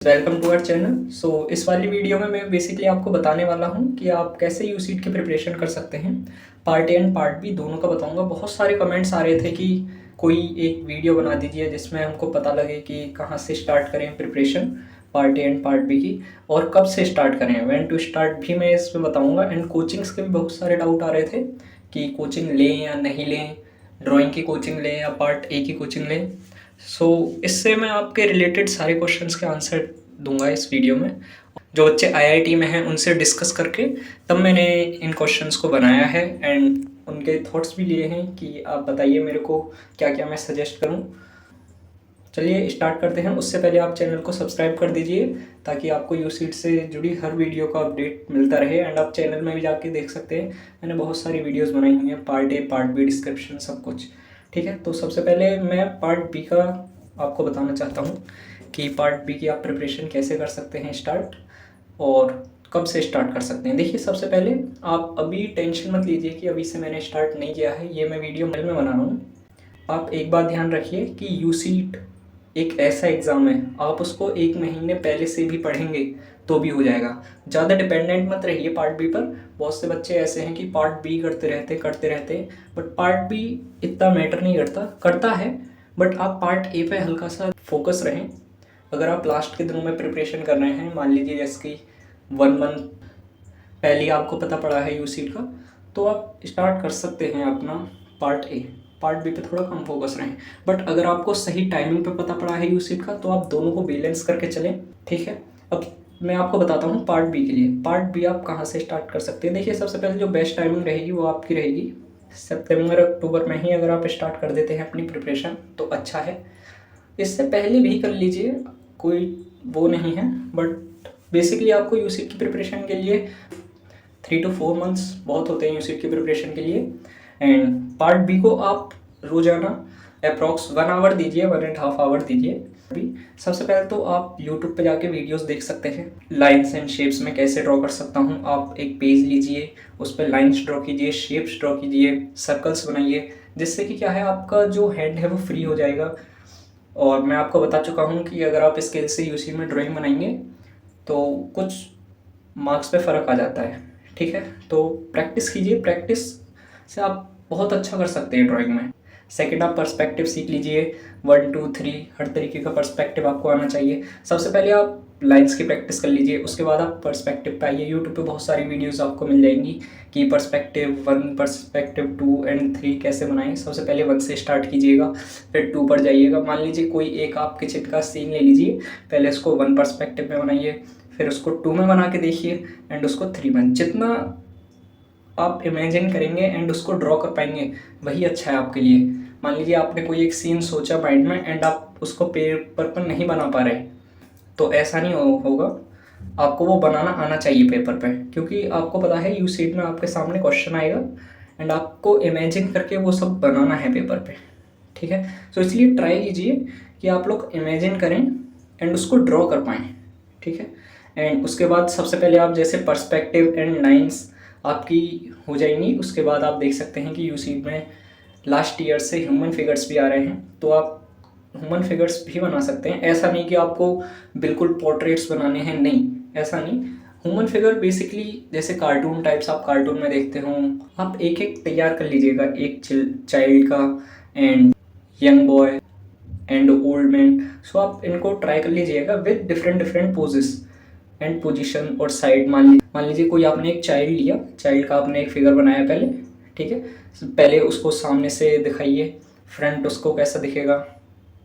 Welcome to our channel. इस वाली video में मैं बेसिकली आपको बताने वाला हूं कि आप कैसे यूसीट की प्रिपरेशन कर सकते हैं। Part A and part B दोनों का बताऊंगा। बहुत सारे कमेंट्स आ रहे थे कि कोई एक वीडियो बना दीजिए जिसमें हमको पता लगे कि कहां से स्टार्ट करें preparation part A and part B की, और कब से स्टार्ट करें, व्हेन टू स्टार्ट भी मैं इसमें बताऊँगा। एंड कोचिंग्स के भी बहुत सारे डाउट आ रहे थे कि कोचिंग लें या नहीं लें, ड्राइंग की कोचिंग लें या पार्ट ए की कोचिंग लें। इससे मैं आपके रिलेटेड सारे क्वेश्चंस के आंसर दूंगा इस वीडियो में। जो बच्चे आईआईटी में हैं उनसे डिस्कस करके तब मैंने इन क्वेश्चंस को बनाया है एंड उनके थॉट्स भी लिए हैं कि आप बताइए मेरे को क्या क्या मैं सजेस्ट करूं। चलिए स्टार्ट करते हैं। उससे पहले आप चैनल को सब्सक्राइब कर दीजिए ताकि आपको यूसीट से जुड़ी हर वीडियो का अपडेट मिलता रहे। एंड आप चैनल में भी जाके देख सकते हैं, मैंने बहुत सारी वीडियोस बनाई हुई हैं, part A part B description सब कुछ। ठीक है, तो सबसे पहले मैं पार्ट बी का आपको बताना चाहता हूँ कि पार्ट बी की आप प्रिपरेशन कैसे कर सकते हैं स्टार्ट, और कब से स्टार्ट कर सकते हैं। देखिए, सबसे पहले आप अभी टेंशन मत लीजिए कि अभी से मैंने स्टार्ट नहीं किया है, ये मैं वीडियो में बना रहा हूँ। आप एक बात ध्यान रखिए कि यूसीट एक ऐसा एग्ज़ाम है, आप उसको एक महीने पहले से भी पढ़ेंगे तो भी हो जाएगा। ज़्यादा डिपेंडेंट मत रहिए पार्ट बी पर। बहुत से बच्चे ऐसे हैं कि पार्ट बी करते रहते, बट पार्ट बी इतना मैटर नहीं करता है। बट आप पार्ट ए पे हल्का सा फोकस रहें। अगर आप लास्ट के दिनों में प्रिपरेशन कर रहे हैं, मान लीजिए जैसे कि 1 मंथ पहले आपको पता पड़ा है यूसीट का, तो आप स्टार्ट कर सकते हैं अपना पार्ट ए। पार्ट बी पे थोड़ा कम फोकस रहें। बट अगर आपको सही टाइमिंग पे पता पड़ा है यूसीट का, तो आप दोनों को बैलेंस करके चलें। ठीक है, अब मैं आपको बताता हूँ पार्ट बी के लिए। पार्ट बी आप कहाँ से स्टार्ट कर सकते हैं। देखिए, सबसे पहले जो बेस्ट टाइमिंग रहेगी वो आपकी रहेगी सितंबर अक्टूबर में ही। अगर आप स्टार्ट कर देते हैं अपनी प्रिपरेशन तो अच्छा है। इससे पहले भी कर लीजिए, कोई वो नहीं है। बट बेसिकली आपको यूसीट की प्रिपरेशन के लिए 3 to 4 मंथ्स बहुत होते हैं यूसीट की प्रिपरेशन के लिए। एंड पार्ट बी को आप रोजाना अप्रॉक्स 1 आवर दीजिए, 1.5 आवर दीजिए। अभी सबसे पहले तो आप यूट्यूब पे जाके वीडियोस देख सकते हैं, लाइंस एंड शेप्स में कैसे ड्रॉ कर सकता हूँ। आप एक पेज लीजिए, उस पर लाइंस ड्रॉ कीजिए, शेप्स ड्रॉ कीजिए, सर्कल्स बनाइए, जिससे कि क्या है, आपका जो हैंड है वो फ्री हो जाएगा। और मैं आपको बता चुका हूँ कि अगर आप स्केल से यूसी में ड्राइंग बनाएंगे तो कुछ मार्क्स पे फ़र्क आ जाता है। ठीक है, तो प्रैक्टिस कीजिए, प्रैक्टिस से आप बहुत अच्छा कर सकते हैं ड्राइंग में। सेकंड, आप पर्सपेक्टिव सीख लीजिए। 1 2 3 हर तरीके का पर्सपेक्टिव आपको आना चाहिए। सबसे पहले आप लाइंस की प्रैक्टिस कर लीजिए, उसके बाद आप पर्सपेक्टिव पे आइए। यूट्यूब पे बहुत सारी वीडियोस आपको मिल जाएंगी कि पर्सपेक्टिव 1, पर्सपेक्टिव 2 एंड 3 कैसे बनाएं। सबसे पहले 1 से स्टार्ट कीजिएगा, फिर 2 पर जाइएगा। मान लीजिए कोई एक आप किचन का सीन ले लीजिए, पहले इसको 1 पर्सपेक्टिव में बनाइए, फिर उसको 2 में बना के देखिए, एंड उसको 3 में। जितना आप इमेजिन करेंगे एंड उसको ड्रॉ कर पाएंगे वही अच्छा है आपके लिए। मान लीजिए आपने कोई एक सीन सोचा माइंड में एंड आप उसको पेपर पर नहीं बना पा रहे, तो ऐसा नहीं होगा। आपको वो बनाना आना चाहिए पेपर पे, क्योंकि आपको पता है यूसीट में आपके सामने क्वेश्चन आएगा एंड आपको इमेजिन करके वो सब बनाना है पेपर पे। ठीक है, तो इसलिए ट्राई कीजिए कि आप लोग इमेजिन करें एंड उसको ड्रॉ कर पाएँ। ठीक है, एंड उसके बाद सबसे पहले आप जैसे पर्सपेक्टिव एंड लाइंस आपकी हो जाएंगी, उसके बाद आप देख सकते हैं कि यूसीट में लास्ट ईयर से ह्यूमन फिगर्स भी आ रहे हैं, तो आप ह्यूमन फिगर्स भी बना सकते हैं। ऐसा नहीं कि आपको बिल्कुल पोर्ट्रेट्स बनाने हैं, नहीं, ऐसा नहीं। ह्यूमन फिगर बेसिकली जैसे कार्टून टाइप्स आप कार्टून में देखते हो, आप एक एक तैयार कर लीजिएगा, एक चाइल्ड का and young boy and old man. So आप इनको ट्राई कर लीजिएगा with different different poses and position और साइड। मान लीजिए कोई आपने एक चाइल्ड लिया, चाइल्ड का आपने एक फिगर बनाया पहले। ठीक है, पहले उसको सामने से दिखाइए, फ्रंट उसको कैसा दिखेगा,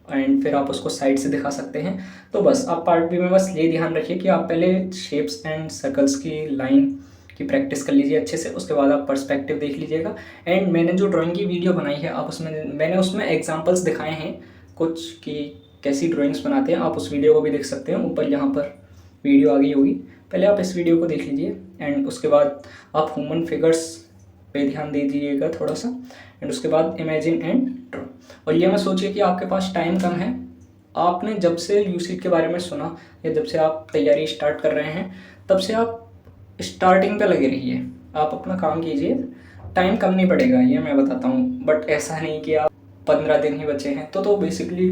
एंड फिर आप उसको साइड से दिखा सकते हैं। तो बस आप पार्ट बी में बस ये ध्यान रखिए कि आप पहले शेप्स एंड सर्कल्स की लाइन की प्रैक्टिस कर लीजिए अच्छे से, उसके बाद आप पर्सपेक्टिव देख लीजिएगा। एंड मैंने जो ड्राइंग की वीडियो बनाई है, आप मैंने उसमें एग्जाम्पल्स दिखाए हैं कुछ कि कैसी ड्राइंग्स बनाते हैं। आप उस वीडियो को भी देख सकते हैं, ऊपर यहाँ पर वीडियो आ गई होगी, पहले आप इस वीडियो को देख लीजिए। एंड उसके बाद आप ह्यूमन फिगर्स पे ध्यान दे दीजिएगा थोड़ा सा, एंड उसके बाद इमेजिन एंड ड्रॉ। और ये मैं सोचिए कि आपके पास टाइम कम है। आपने जब से यूसीट के बारे में सुना या जब से आप तैयारी स्टार्ट कर रहे हैं, तब से आप स्टार्टिंग पे लगे रहिए, आप अपना काम कीजिए। टाइम कम नहीं पड़ेगा, ये मैं बताता हूँ। बट ऐसा नहीं कि आप 15 दिन ही बचे हैं तो बेसिकली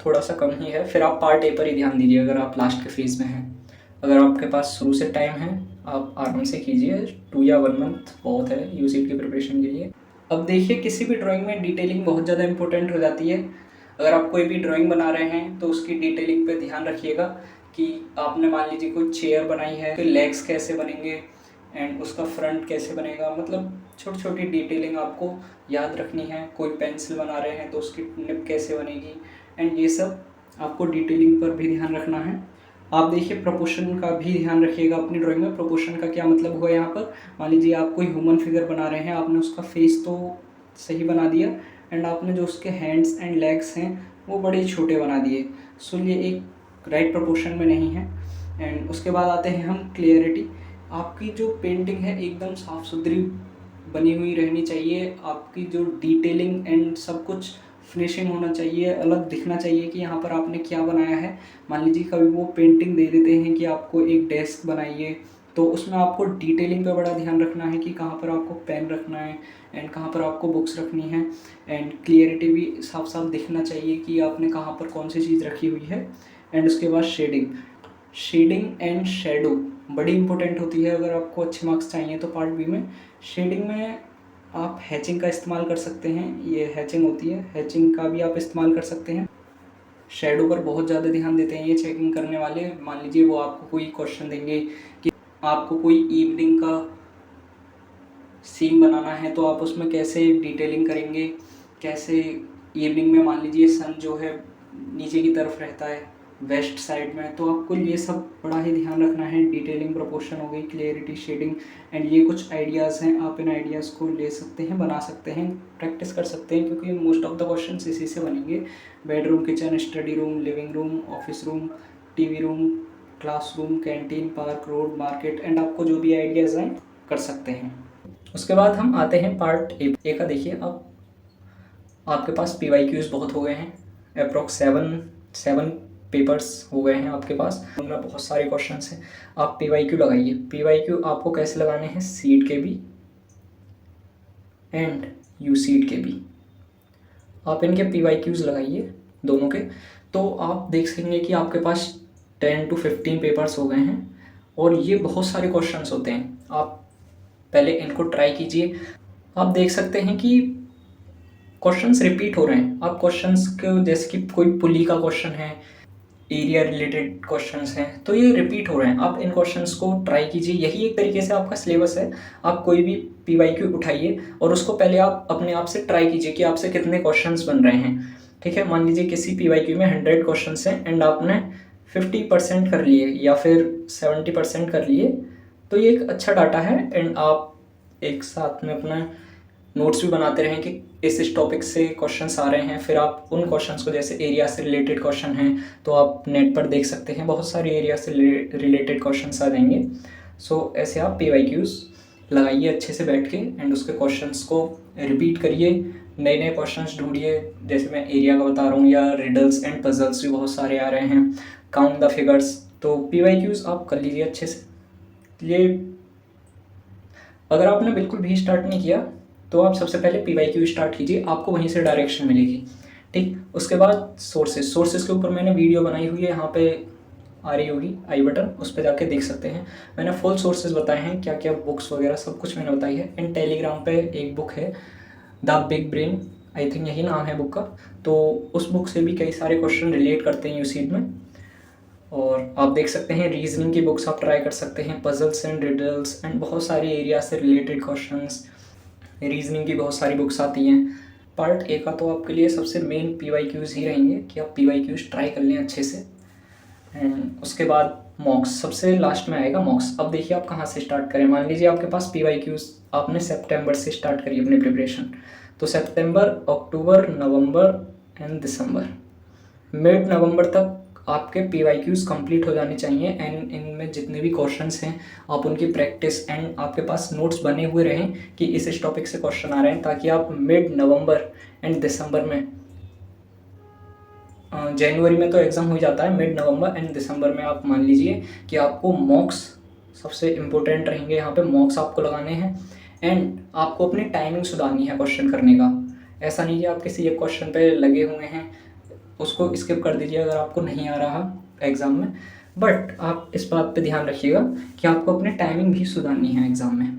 थोड़ा सा कम ही है। फिर आप पार्ट ए पर ही ध्यान दीजिए अगर आप लास्ट के फेज़ में हैं। अगर आपके पास शुरू से टाइम है आप आराम से कीजिए, 2 या 1 मंथ बहुत है यूसीट की प्रिपरेशन के लिए। अब देखिए किसी भी ड्राइंग में डिटेलिंग बहुत ज़्यादा इंपॉर्टेंट हो जाती है। अगर आप कोई भी ड्राइंग बना रहे हैं तो उसकी डिटेलिंग पे ध्यान रखिएगा कि आपने मान लीजिए कोई चेयर बनाई है तो लेग्स कैसे बनेंगे एंड उसका फ्रंट कैसे बनेगा, मतलब छोटी छोटी डिटेलिंग आपको याद रखनी है। कोई पेंसिल बना रहे हैं तो उसकी निब कैसे बनेगी एंड ये सब आपको डिटेलिंग पर भी ध्यान रखना है। आप देखिए प्रोपोर्शन का भी ध्यान रखिएगा अपनी ड्राइंग में। प्रोपोर्शन का क्या मतलब हुआ यहाँ पर, मान लीजिए आप कोई ह्यूमन फिगर बना रहे हैं, आपने उसका फेस तो सही बना दिया एंड आपने जो उसके हैंड्स एंड लेग्स हैं वो बड़े छोटे बना दिए, सो ये एक राइट प्रोपोर्शन में नहीं है। एंड उसके बाद आते हैं हम क्लियरिटी। आपकी जो पेंटिंग है एकदम साफ़ सुथरी बनी हुई रहनी चाहिए। आपकी जो डिटेलिंग एंड सब कुछ फिनिशिंग होना चाहिए, अलग दिखना चाहिए कि यहाँ पर आपने क्या बनाया है। मान लीजिए कभी वो पेंटिंग दे देते हैं कि आपको एक डेस्क बनाइए, तो उसमें आपको डिटेलिंग पे बड़ा ध्यान रखना है कि कहाँ पर आपको पेन रखना है एंड कहाँ पर आपको बुक्स रखनी है। एंड क्लियरिटी भी साफ साफ दिखना चाहिए कि आपने कहाँ पर कौन सी चीज़ रखी हुई है। एंड उसके बाद शेडिंग एंड शेडो बड़ी इंपॉर्टेंट होती है अगर आपको अच्छे मार्क्स चाहिए तो पार्ट बी में। शेडिंग में आप हैचिंग का इस्तेमाल कर सकते हैं, ये हैचिंग होती है, हैचिंग का भी आप इस्तेमाल कर सकते हैं। शेडो पर बहुत ज़्यादा ध्यान देते हैं ये चेकिंग करने वाले। मान लीजिए वो आपको कोई क्वेश्चन देंगे कि आपको कोई इवनिंग का सीन बनाना है तो आप उसमें कैसे डिटेलिंग करेंगे, कैसे इवनिंग में मान लीजिए सन जो है नीचे की तरफ रहता है वेस्ट साइड में, तो आपको ये सब बड़ा ही ध्यान रखना है। डिटेलिंग, प्रोपोर्शन हो गई, क्लियरिटी, शेडिंग एंड ये कुछ आइडियाज़ हैं। आप इन आइडियाज़ को ले सकते हैं, बना सकते हैं, प्रैक्टिस कर सकते हैं क्योंकि मोस्ट ऑफ द क्वेश्चन इसी से बनेंगे। Bedroom, kitchen, study room, living room, office room, TV room, classroom, canteen, park, road, market and आपको जो भी आइडियाज़ हैं कर सकते हैं। उसके बाद हम आते हैं पार्ट ए का। देखिए अब आपके पास PYQs बहुत हो गए हैं, अप्रॉक्स 7 पेपर्स हो गए हैं आपके पास, बहुत सारे क्वेश्चंस हैं। आप PYQ लगाइए। PYQ आपको कैसे लगाने हैं, सीट के भी एंड यूसीट के भी। आप इनके PYQs लगाइए दोनों के, तो आप देख सकेंगे कि आपके पास 10 to 15 पेपर्स हो गए हैं और ये बहुत सारे क्वेश्चंस होते हैं। आप पहले इनको ट्राई कीजिए। आप देख सकते हैं कि क्वेश्चंस रिपीट हो रहे हैं। आप क्वेश्चंस को जैसे कि कोई पुली का क्वेश्चन है, एरिया रिलेटेड क्वेश्चंस हैं, तो ये रिपीट हो रहे हैं। आप इन क्वेश्चंस को ट्राई कीजिए। यही एक तरीके से आपका सिलेबस है। आप कोई भी PYQ उठाइए और उसको पहले आप अपने आप से ट्राई कीजिए कि आपसे कितने क्वेश्चंस बन रहे हैं। ठीक है, मान लीजिए किसी PYQ में 100 क्वेश्चंस हैं एंड आपने 50% कर लिए या फिर 70% कर लिए, तो ये एक अच्छा डाटा है। एंड आप एक साथ में अपना नोट्स भी बनाते रहें कि इस टॉपिक से क्वेश्चंस आ रहे हैं। फिर आप उन क्वेश्चंस को, जैसे एरिया से रिलेटेड क्वेश्चन हैं तो आप नेट पर देख सकते हैं, बहुत सारे एरिया से रिलेटेड क्वेश्चंस आ जाएंगे। सो ऐसे आप PYQs लगाइए अच्छे से बैठ के एंड उसके क्वेश्चंस को रिपीट करिए, नए नए क्वेश्चंस ढूंढिए। जैसे मैं एरिया का बता रहा हूँ, या रिडल्स एंड पजल्स भी बहुत सारे आ रहे हैं, काउंट द फिगर्स। तो PYQs आप कर लीजिए अच्छे से। ये अगर आपने बिल्कुल भी स्टार्ट नहीं किया तो आप सबसे पहले PYQ स्टार्ट कीजिए, आपको वहीं से डायरेक्शन मिलेगी। ठीक, उसके बाद सोर्सेज के ऊपर मैंने वीडियो बनाई हुई है, यहाँ पे आ रही होगी आई बटन, उस पर जाके देख सकते हैं। मैंने फुल सोर्सेज बताए हैं, क्या क्या बुक्स वगैरह सब कुछ मैंने बताई है। एंड टेलीग्राम पे एक बुक है, the big brain, I think यही नाम है बुक का, तो उस बुक से भी कई सारे क्वेश्चन रिलेट करते हैं यूसीट में। और आप देख सकते हैं रीजनिंग की बुक्स आप ट्राई कर सकते हैं, पजल्स एंड रिडल्स एंड बहुत सारे एरिया से रिलेटेड क्वेश्चंस, रीजनिंग की बहुत सारी बुक्स आती हैं। पार्ट ए का तो आपके लिए सबसे मेन PYQs ही रहेंगे कि आप PYQs ट्राई कर लें अच्छे से। एंड उसके बाद मॉक्स सबसे लास्ट में आएगा, मॉक्स। अब देखिए आप कहाँ से स्टार्ट करें। मान लीजिए आपके पास PYQs, आपने सितंबर से स्टार्ट करी अपनी प्रिपरेशन, तो सितंबर, अक्टूबर, नवंबर एंड दिसंबर, मिड नवंबर तक आपके PYQs कंप्लीट हो जाने चाहिए। एंड इनमें जितने भी क्वेश्चंस हैं आप उनकी प्रैक्टिस एंड आपके पास नोट्स बने हुए रहें कि इस टॉपिक से क्वेश्चन आ रहे हैं, ताकि आप मिड नवंबर एंड दिसंबर में, जनवरी में तो एग्ज़ाम हो जाता है, मिड नवंबर एंड दिसंबर में आप मान लीजिए कि आपको मॉक्स सबसे इम्पोर्टेंट रहेंगे। यहाँ पे मॉक्स आपको लगाने हैं एंड आपको अपनी टाइमिंग सुधारनी है क्वेश्चन करने का। ऐसा नहीं कि आप किसी एक क्वेश्चन पे लगे हुए हैं, उसको स्किप कर दीजिए अगर आपको नहीं आ रहा एग्ज़ाम में। बट आप इस बात पे ध्यान रखिएगा कि आपको अपने टाइमिंग भी सुधारनी है एग्ज़ाम में।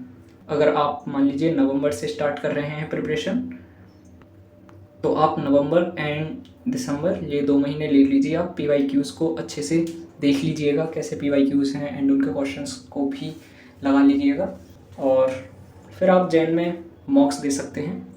अगर आप मान लीजिए नवंबर से स्टार्ट कर रहे हैं प्रिपरेशन, तो आप नवंबर एंड दिसंबर ये 2 महीने ले लीजिए। आप PYQs को अच्छे से देख लीजिएगा, कैसे PYQs हैं, एंड उनके क्वेश्चंस को भी लगा लीजिएगा, और फिर आप जैन में मॉक्स दे सकते हैं।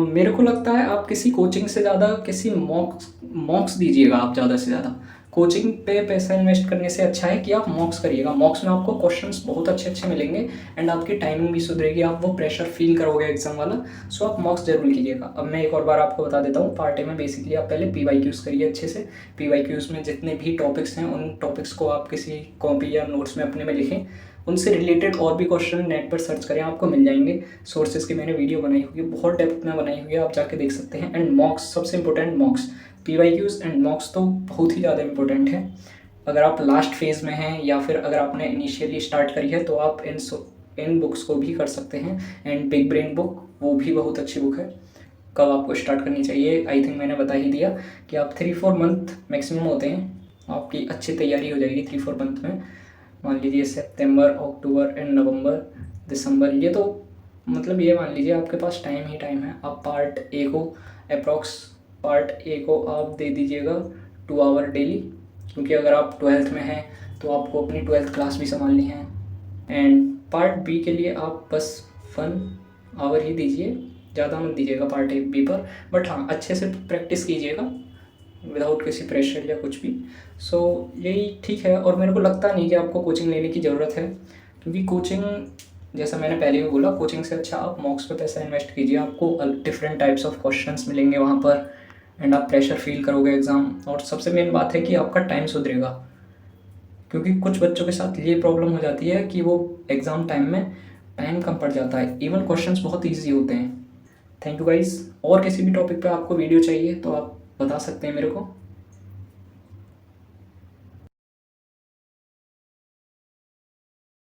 मेरे को लगता है आप किसी कोचिंग से ज़्यादा किसी मॉक्स दीजिएगा। आप ज़्यादा से ज़्यादा कोचिंग पे पैसा इन्वेस्ट करने से अच्छा है कि आप मॉक्स करिएगा। मॉक्स में आपको क्वेश्चंस बहुत अच्छे अच्छे मिलेंगे एंड आपकी टाइमिंग भी सुधरेगी, आप वो प्रेशर फील करोगे एग्जाम वाला। सो आप मॉक्स जरूर कीजिएगा। अब मैं एक और बार आपको बता देता हूँ, पार्ट ए में बेसिकली आप पहले PYQs करिए अच्छे से। PYQs में जितने भी टॉपिक्स हैं उन टॉपिक्स को आप किसी कॉपी या नोट्स में अपने में लिखें, उनसे रिलेटेड और भी क्वेश्चन नेट पर सर्च करें, आपको मिल जाएंगे। सोर्सेज की मैंने वीडियो बनाई हुई है, बहुत डेप्थ में बनाई हुई है, आप जाके देख सकते हैं। एंड मॉक्स, सबसे इंपॉर्टेंट मॉक्स। PYQs एंड मॉक्स तो बहुत ही ज़्यादा इंपॉर्टेंट है। अगर आप लास्ट फेज़ में हैं या फिर अगर आपने इनिशियली स्टार्ट करी है तो आप इन बुक्स को भी कर सकते हैं। एंड बिग ब्रेन बुक, वो भी बहुत अच्छी बुक है। कब आपको स्टार्ट करनी चाहिए, आई थिंक मैंने बता ही दिया कि आप 3-4 मंथ मैक्सिमम होते हैं, आपकी अच्छी तैयारी हो जाएगी 3-4 मंथ में। मान लीजिए सितंबर, अक्टूबर एंड नवंबर, दिसंबर, ये तो मतलब ये मान लीजिए आपके पास टाइम ही टाइम है। आप पार्ट ए को आप दे दीजिएगा 2 आवर डेली, क्योंकि अगर आप 12th में हैं तो आपको अपनी 12th क्लास भी संभालनी है। एंड पार्ट बी के लिए आप बस 1 आवर ही दीजिए, ज़्यादा मत दीजिएगा पार्ट ए बी पर। बट हाँ, अच्छे से प्रैक्टिस कीजिएगा विदाउट किसी प्रेशर या कुछ भी। सो यही ठीक है। और मेरे को लगता नहीं कि आपको कोचिंग लेने की ज़रूरत है, क्योंकि कोचिंग, जैसा मैंने पहले भी बोला, कोचिंग से अच्छा आप मॉक्स पे पैसा इन्वेस्ट कीजिए। आपको डिफरेंट टाइप्स ऑफ क्वेश्चंस मिलेंगे वहाँ पर एंड आप प्रेशर फील करोगे एग्ज़ाम। और सबसे मेन बात है कि आपका टाइम सुधरेगा, क्योंकि कुछ बच्चों के साथ ये प्रॉब्लम हो जाती है कि वो एग्ज़ाम टाइम में टाइम कम पड़ जाता है, इवन क्वेश्चंस बहुत ईजी होते हैं। Thank you guys. और किसी भी टॉपिक पे आपको वीडियो चाहिए तो आप बता सकते हैं मेरे को।